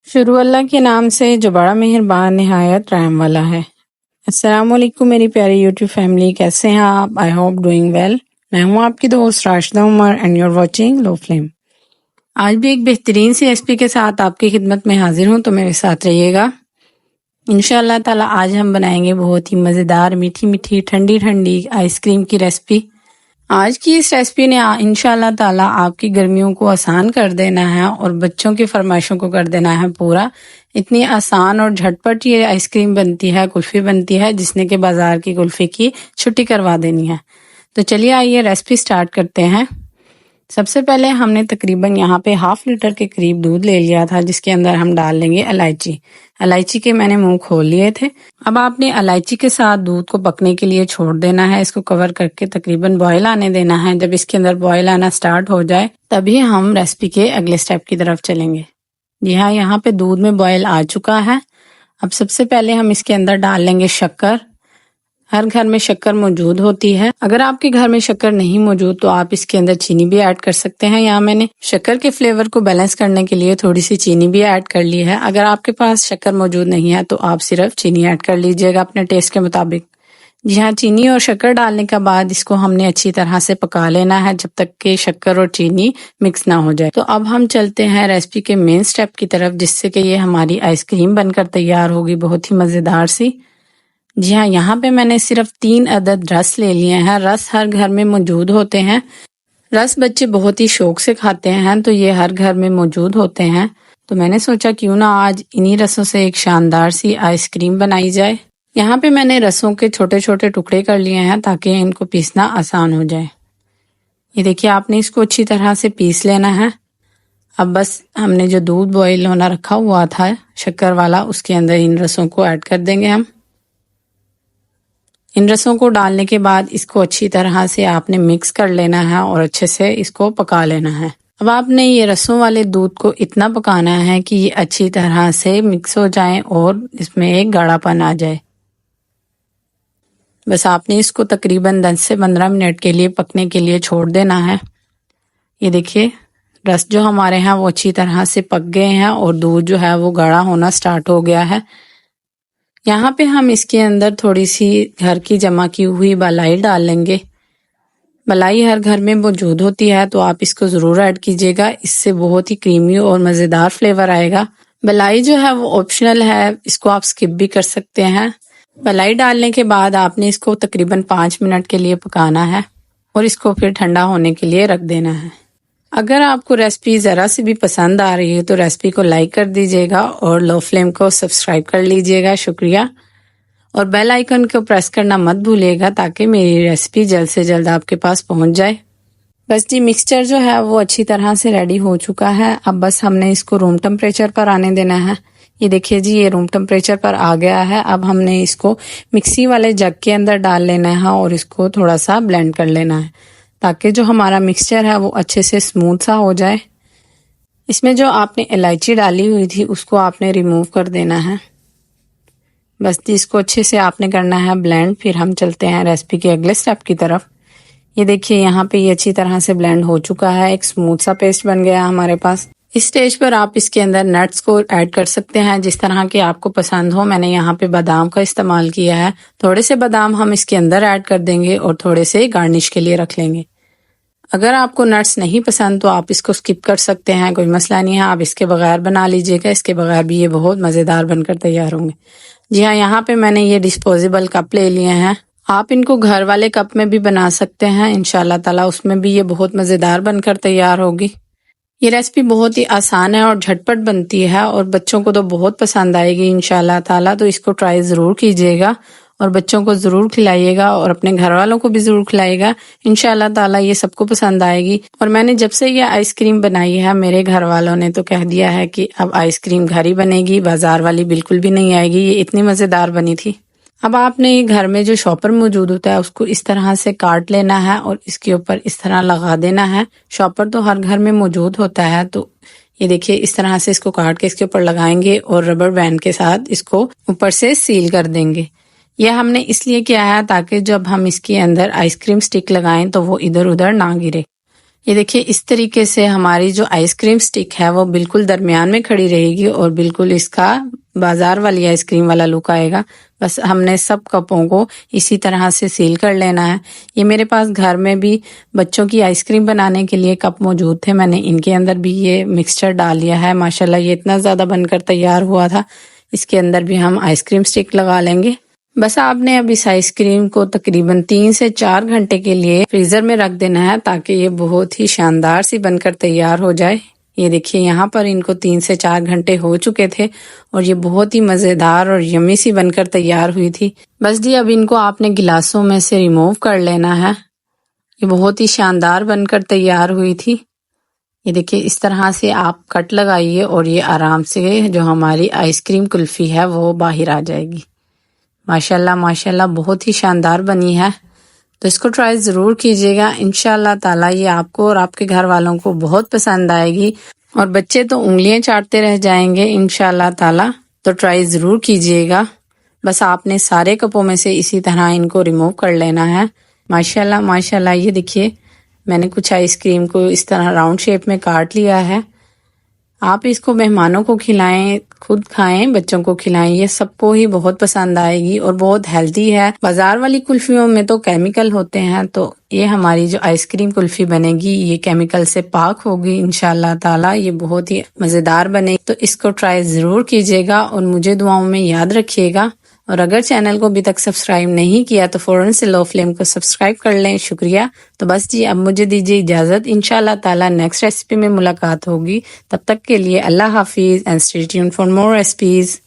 शुरू अल्लाह के नाम से जो बड़ा मेहरबान निहायत रहम वाला है। अस्सलाम वालेकुम मेरी प्यारी यूट्यूब फैमिली, कैसे हैं आप? I hope doing well. मैं हूं आपकी दोस्त Rashida Umar and you are watching low flame. आज भी एक बेहतरीन सी रेसिपी के साथ आपकी खिदमत में हाजिर हूं, तो मेरे साथ रहिएगा। इंशाअल्लाह ताला आज हम बनाएंगे बहुत ही मज़ेदार मीठी मीठी ठंडी ठंडी आइसक्रीम की रेसिपी। आज की इस रेसिपी ने इंशाअल्लाह ताला आपकी गर्मियों को आसान कर देना है और बच्चों की फरमाइशों को कर देना है पूरा। इतनी आसान और झटपट ये आइसक्रीम बनती है, कुल्फी बनती है, जिसने के बाजार की कुल्फी की छुट्टी करवा देनी है। तो चलिए आइए रेसिपी स्टार्ट करते हैं। सबसे पहले हमने तकरीबन यहाँ पे 1/2 लीटर के करीब दूध ले लिया था, जिसके अंदर हम डाल लेंगे इलायची। इलायची के मैंने मुंह खोल लिए थे। अब आपने इलायची के साथ दूध को पकने के लिए छोड़ देना है। इसको कवर करके तकरीबन बॉयल आने देना है। जब इसके अंदर बॉयल आना स्टार्ट हो जाए तभी हम रेसिपी के अगले स्टेप की तरफ चलेंगे। जी हाँ, यहाँ पे दूध में बॉयल आ चुका है। अब सबसे पहले हम इसके अंदर डाल लेंगे शक्कर। हर घर में शक्कर मौजूद होती है। अगर आपके घर में शक्कर नहीं मौजूद तो आप इसके अंदर चीनी भी ऐड कर सकते हैं। यहाँ मैंने शक्कर के फ्लेवर को बैलेंस करने के लिए थोड़ी सी चीनी भी ऐड कर ली है। अगर आपके पास शक्कर मौजूद नहीं है तो आप सिर्फ चीनी ऐड कर लीजिएगा अपने टेस्ट के मुताबिक। जी हाँ, चीनी और शक्कर डालने के बाद इसको हमने अच्छी तरह से पका लेना है जब तक कि शक्कर और चीनी मिक्स ना हो जाए। तो अब हम चलते हैं रेसिपी के मेन स्टेप की तरफ, जिससे कि ये हमारी आइसक्रीम बनकर तैयार होगी, बहुत ही मजेदार सी। जी हाँ, यहाँ पे मैंने सिर्फ 3 अदद रस ले लिए हैं। रस हर घर में मौजूद होते हैं। रस बच्चे बहुत ही शौक से खाते हैं, तो ये हर घर में मौजूद होते हैं। तो मैंने सोचा क्यों ना आज इन्हीं रसों से एक शानदार सी आइसक्रीम बनाई जाए। यहाँ पे मैंने रसों के छोटे छोटे टुकड़े कर लिए हैं ताकि इनको पीसना आसान हो जाए। ये देखिए, आपने इसको अच्छी तरह से पीस लेना है। अब बस हमने जो दूध बॉईल होना रखा हुआ था शक्कर वाला, उसके अंदर इन रसों को ऐड कर देंगे हम। इन रसों को डालने के बाद इसको अच्छी तरह से आपने मिक्स कर लेना है और अच्छे से इसको पका लेना है। अब आपने ये रसों वाले दूध को इतना पकाना है कि ये अच्छी तरह से मिक्स हो जाए और इसमें एक गाढ़ापन आ जाए। बस आपने इसको तकरीबन 10 से 15 मिनट के लिए पकने के लिए छोड़ देना है। ये देखिए, रस जो हमारे हैं वो अच्छी तरह से पक गए हैं और दूध जो है वो गाढ़ा होना स्टार्ट हो गया है। यहाँ पे हम इसके अंदर थोड़ी सी घर की जमा की हुई मलाई डाल लेंगे। मलाई हर घर में मौजूद होती है, तो आप इसको ज़रूर ऐड कीजिएगा। इससे बहुत ही क्रीमी और मज़ेदार फ्लेवर आएगा। मलाई जो है वो ऑप्शनल है, इसको आप स्किप भी कर सकते हैं। मलाई डालने के बाद आपने इसको तकरीबन 5 मिनट के लिए पकाना है और इसको फिर ठंडा होने के लिए रख देना है। अगर आपको रेसिपी ज़रा सी भी पसंद आ रही है तो रेसिपी को लाइक कर दीजिएगा और लो फ्लेम को सब्सक्राइब कर लीजिएगा, शुक्रिया। और बेल आइकन को प्रेस करना मत भूलिएगा ताकि मेरी रेसिपी जल्द से जल्द आपके पास पहुंच जाए। बस जी, मिक्सचर जो है वो अच्छी तरह से रेडी हो चुका है। अब बस हमने इसको रूम टेम्परेचर पर आने देना है। ये देखिए जी, ये रूम टेम्परेचर पर आ गया है। अब हमने इसको मिक्सी वाले जग के अंदर डाल लेना है और इसको थोड़ा सा ब्लेंड कर लेना है ताकि जो हमारा मिक्सचर है वो अच्छे से स्मूथ सा हो जाए। इसमें जो आपने इलायची डाली हुई थी उसको आपने रिमूव कर देना है। बस इसको अच्छे से आपने करना है ब्लेंड। फिर हम चलते हैं रेसिपी के अगले स्टेप की तरफ। ये देखिए, यहाँ पे ये अच्छी तरह से ब्लेंड हो चुका है, एक स्मूथ सा पेस्ट बन गया हमारे पास। इस स्टेज पर आप इसके अंदर नट्स को ऐड कर सकते हैं जिस तरह के आपको पसंद हो। मैंने यहाँ पे बादाम का इस्तेमाल किया है। थोड़े से बादाम हम इसके अंदर ऐड कर देंगे और थोड़े से गार्निश के लिए रख लेंगे। अगर आपको नट्स नहीं पसंद तो आप इसको स्किप कर सकते हैं, कोई मसला नहीं है। आप इसके बगैर बना लीजिएगा, इसके बगैर भी ये बहुत मज़ेदार बनकर तैयार होंगे। जी हाँ, यहाँ पे मैंने ये डिस्पोजेबल कप ले लिए हैं। आप इनको घर वाले कप में भी बना सकते हैं इंशाल्लाह ताला, उसमें भी ये बहुत मज़ेदार बनकर तैयार होगी। ये रेसिपी बहुत ही आसान है और झटपट बनती है और बच्चों को तो बहुत पसंद आएगी इंशाल्लाह ताला। तो इसको ट्राई ज़रूर कीजिएगा और बच्चों को ज़रूर खिलाइएगा और अपने घर वालों को भी ज़रूर खिलाइएगा। इंशाल्लाह ताला ये सबको पसंद आएगी। और मैंने जब से ये आइसक्रीम बनाई है, मेरे घर वालों ने तो कह दिया है कि अब आइसक्रीम घर ही बनेगी, बाजार वाली बिल्कुल भी नहीं आएगी। ये इतनी मज़ेदार बनी थी। अब आपने घर में जो शॉपर मौजूद होता है उसको इस तरह से काट लेना है और इसके ऊपर इस तरह लगा देना है। शॉपर तो हर घर में मौजूद होता है। तो ये देखिए, इस तरह से इसको काट के इसके ऊपर लगाएंगे और रबर बैंड के साथ इसको ऊपर से सील कर देंगे। यह हमने इसलिए किया है ताकि जब हम इसके अंदर आइसक्रीम स्टिक लगाएं तो वो इधर उधर ना गिरे। ये देखिए इस तरीके से हमारी जो आइसक्रीम स्टिक है वो बिल्कुल दरमियान में खड़ी रहेगी और बिल्कुल इसका बाजार वाली आइसक्रीम वाला लुक आएगा। बस हमने सब कपों को इसी तरह से सील कर लेना है। ये मेरे पास घर में भी बच्चों की आइसक्रीम बनाने के लिए कप मौजूद थे, मैंने इनके अंदर भी ये मिक्सचर डाल लिया है। माशाल्लाह ये इतना ज़्यादा बनकर तैयार हुआ था। इसके अंदर भी हम आइसक्रीम स्टिक लगा लेंगे। बस आपने अब इस आइसक्रीम को तकरीबन 3 से 4 घंटे के लिए फ्रीजर में रख देना है ताकि ये बहुत ही शानदार सी बनकर तैयार हो जाए। ये देखिए यहाँ पर इनको 3 से 4 घंटे हो चुके थे और ये बहुत ही मज़ेदार और यम्मी सी बनकर तैयार हुई थी। बस जी अब इनको आपने गिलासों में से रिमूव कर लेना है। ये बहुत ही शानदार बनकर तैयार हुई थी। ये देखिए इस तरह से आप कट लगाइए और ये आराम से जो हमारी आइसक्रीम कुल्फ़ी है वो बाहर आ जाएगी। माशाल्लाह माशाल्लाह बहुत ही शानदार बनी है। तो इसको ट्राई ज़रूर कीजिएगा। इंशाल्लाह ताला ये आपको और आपके घर वालों को बहुत पसंद आएगी और बच्चे तो उंगलियां चाटते रह जाएंगे इंशाल्लाह ताला। तो ट्राई ज़रूर कीजिएगा। बस आपने सारे कपों में से इसी तरह इनको रिमूव कर लेना है। माशाल्लाह माशाल्लाह ये देखिए मैंने कुछ आइसक्रीम को इस तरह राउंड शेप में काट लिया है। आप इसको मेहमानों को खिलाएं, खुद खाएं, बच्चों को खिलाएं, ये सबको ही बहुत पसंद आएगी और बहुत हेल्दी है। बाजार वाली कुल्फियों में तो केमिकल होते हैं, तो ये हमारी जो आइसक्रीम कुल्फी बनेगी ये केमिकल से पाक होगी इंशाल्लाह ताला। ये बहुत ही मज़ेदार बनेगी। तो इसको ट्राई ज़रूर कीजिएगा और मुझे दुआओं में याद रखिएगा। और अगर चैनल को अभी तक सब्सक्राइब नहीं किया तो फ़ौरन से लो फ्लेम को सब्सक्राइब कर लें। शुक्रिया। तो बस जी अब मुझे दीजिए इजाज़त। इंशाल्लाह ताला नेक्स्ट रेसिपी में मुलाकात होगी। तब तक के लिए अल्लाह हाफिज़ and stay tuned for more recipes.